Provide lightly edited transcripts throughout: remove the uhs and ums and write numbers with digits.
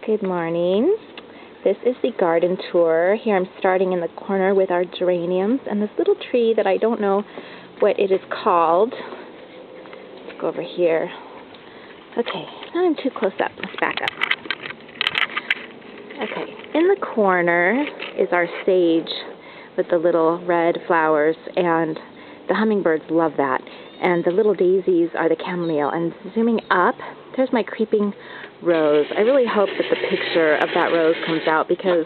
Good morning. This is the garden tour. Here I'm starting in the corner with our geraniums and this little tree that I don't know what it is called. Let's go over here. Okay, now I'm too close up. Let's back up. Okay, in the corner is our sage with the little red flowers, and the hummingbirds love that. And the little daisies are the chamomile. And zooming up, there's my creeping rose. I really hope that the picture of that rose comes out because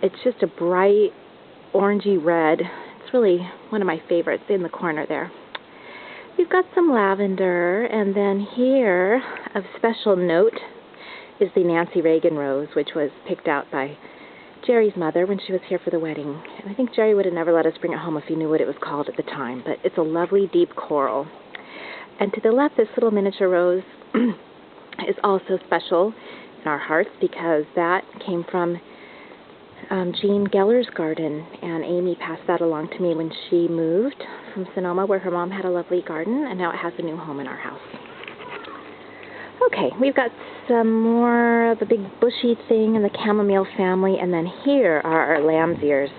it's just a bright orangey red. It's really one of my favorites in the corner there. We've got some lavender, and then here, of special note, is the Nancy Reagan rose, which was picked out by Jerry's mother when she was here for the wedding. And I think Jerry would have never let us bring it home if he knew what it was called at the time, but it's a lovely deep coral. And to the left, this little miniature rose is also special in our hearts because that came from Jean Geller's garden, and Amy passed that along to me when she moved from Sonoma, where her mom had a lovely garden, and now it has a new home in our house. Okay, we've got some more of a big bushy thing in the chamomile family, and then here are our lamb's ears,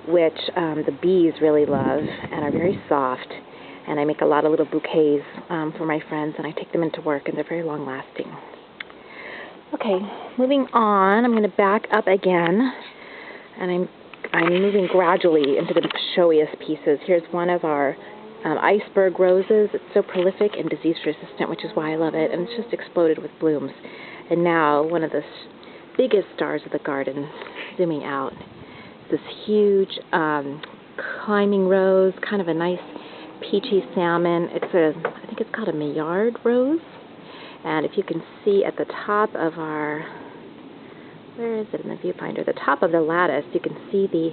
which the bees really love and are very soft, and I make a lot of little bouquets for my friends, and I take them into work, and they're very long-lasting. Okay, moving on, I'm going to back up again, and I'm moving gradually into the showiest pieces. Here's one of our iceberg roses. It's so prolific and disease-resistant, which is why I love it, and it's just exploded with blooms. And now, one of the biggest stars of the garden, zooming out, this huge climbing rose, kind of a nice peachy salmon. I think it's called a Maillard rose. And if you can see at the top of our, where is it in the viewfinder? The top of the lattice, you can see the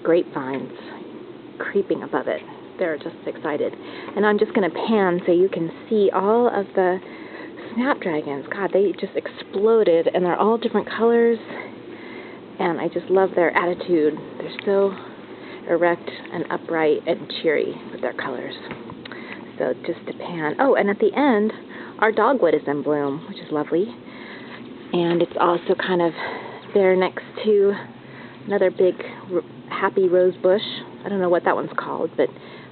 grapevines creeping above it. They're just excited. And I'm just going to pan so you can see all of the snapdragons. God, they just exploded, and they're all different colors. And I just love their attitude. They're so erect and upright and cheery with their colors. So just to pan. Oh, and at the end, our dogwood is in bloom, which is lovely. And it's also kind of there next to another big happy rose bush. I don't know what that one's called, but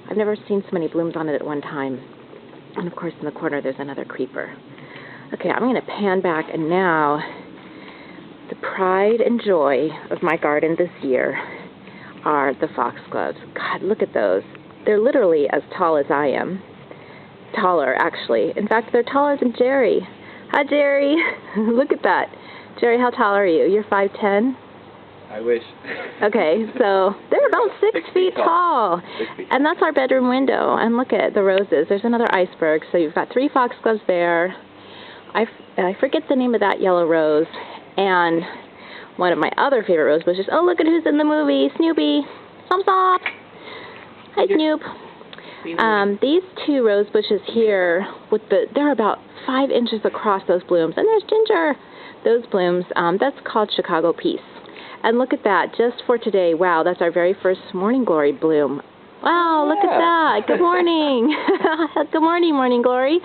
I've never seen so many blooms on it at one time. And of course in the corner there's another creeper. Okay, I'm going to pan back, and now the pride and joy of my garden this year are the foxgloves. God, look at those. They're literally as tall as I am. Taller, actually. In fact, they're taller than Jerry. Hi, Jerry. Look at that. Jerry, how tall are you? You're 5'10"? I wish. Okay, so they're about 6 feet tall. 6 feet. And that's our bedroom window. And look at the roses. There's another iceberg. So you've got 3 foxgloves there. I forget the name of that yellow rose. And one of my other favorite rose bushes. Oh, look at who's in the movie. Snoopy. Thumbs up. Hi, Snoop. These 2 rose bushes here, they're about 5 inches across those blooms. And there's Ginger. Those blooms, that's called Chicago Peace. And look at that, just for today. Wow, that's our very first morning glory bloom. Wow, look at that. Good morning. Good morning, morning glory.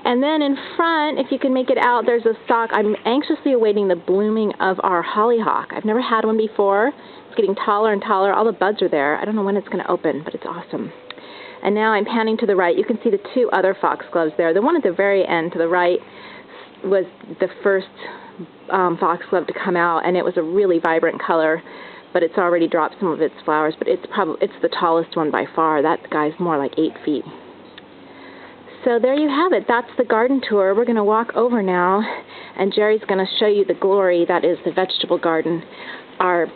And then in front, if you can make it out, there's a stalk. I'm anxiously awaiting the blooming of our hollyhock. I've never had one before. It's getting taller and taller. All the buds are there. I don't know when it's going to open, but it's awesome. And now I'm panning to the right. You can see the 2 other foxgloves there. The one at the very end to the right was the first foxglove to come out, and it was a really vibrant color, but it's already dropped some of its flowers. But it's the tallest one by far. That guy's more like 8 feet. So there you have it. That's the garden tour. We're going to walk over now, and Jerry's going to show you the glory that is the vegetable garden. Our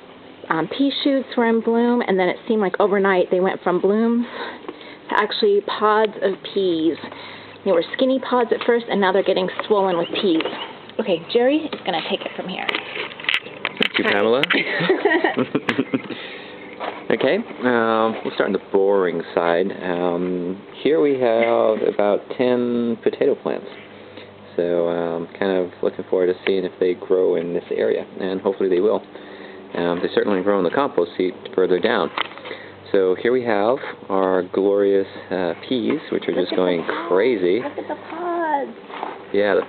pea shoots were in bloom, and then it seemed like overnight they went from blooms to actually pods of peas. They were skinny pods at first, and now they're getting swollen with peas. Okay, Jerry is going to take it from here. Thank you, Pamela. Okay, we'll start on the boring side. Here we have about 10 potato plants. So kind of looking forward to seeing if they grow in this area, and hopefully they will. They certainly grow in the compost heap further down. So here we have our glorious peas, which are just going crazy. Look at the pods. Yeah,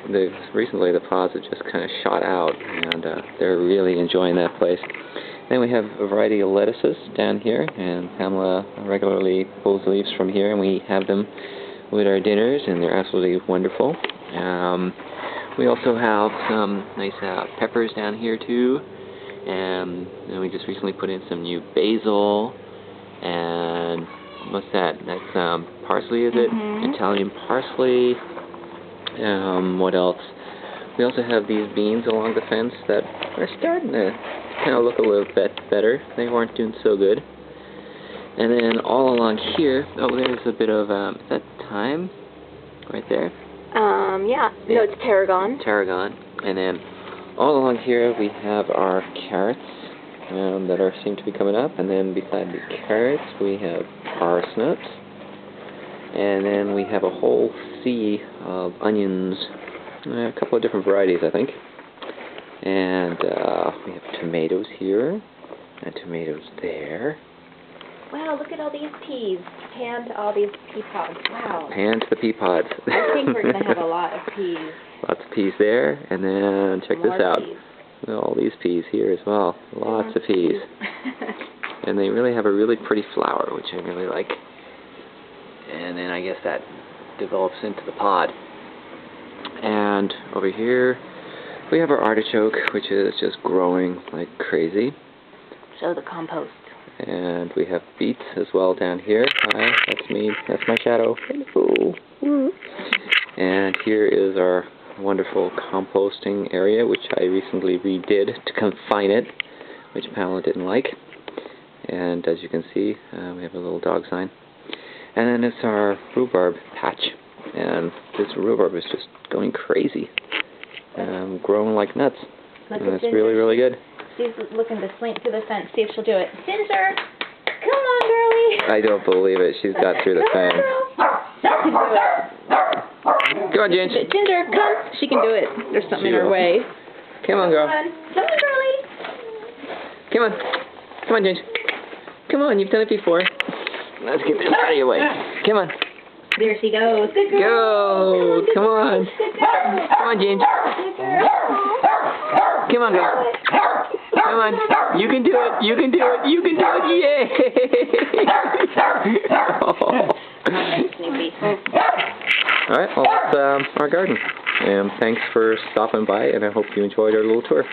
recently the pods have just kind of shot out, and they're really enjoying that place. Then we have a variety of lettuces down here, and Pamela regularly pulls leaves from here, and we have them with our dinners, and they're absolutely wonderful. We also have some nice peppers down here too, and we just recently put in some new basil, and what's that? That's parsley, is it? Italian parsley. What else? We also have these beans along the fence that are starting to kind of look a little bit better. They weren't doing so good. And then all along here, oh, there's a bit of, is that thyme? Right there? Yeah. No, it's tarragon. Tarragon. And then all along here we have our carrots that seem to be coming up. And then beside the carrots we have parsnips. And then we have a whole sea of onions, a couple of different varieties, I think. And we have tomatoes here, and tomatoes there. Wow, look at all these peas. Pan to all these pea pods. Wow. Pan to the pea pods. I think we're going to have a lot of peas. Lots of peas there, and then check this out. Peas. All these peas here as well. Lots of peas. And they really have a really pretty flower, which I really like. And then I guess that develops into the pod. And over here we have our artichoke, which is just growing like crazy. Show the compost. And we have beets as well down here. Hi, that's me. That's my shadow. Hello. And here is our wonderful composting area, which I recently redid to confine it, which Pamela didn't like. And as you can see, we have a little dog sign. And then it's our rhubarb patch. And this rhubarb is just going crazy. Growing like nuts. Look and it's really, really good. She's looking to slink through the fence, see if she'll do it. Ginger! Come on, girlie! I don't believe it. She's got through the fence. She can do it. Come on, Ginger. Ginger, come! She can do it. There's something in her way. Come on, girl. Come on, girlie! Come on. Come on, Ginger. Come on, you've done it before. Let's get this out of your way. Come on. There she goes. Good Go! girl. Come on. Good girl. Come on, Ginger. Good girl. Come on, girl. Come on. You can do it. You can do it. You can do it. Yay! All right, well, that's our garden. And thanks for stopping by, and I hope you enjoyed our little tour.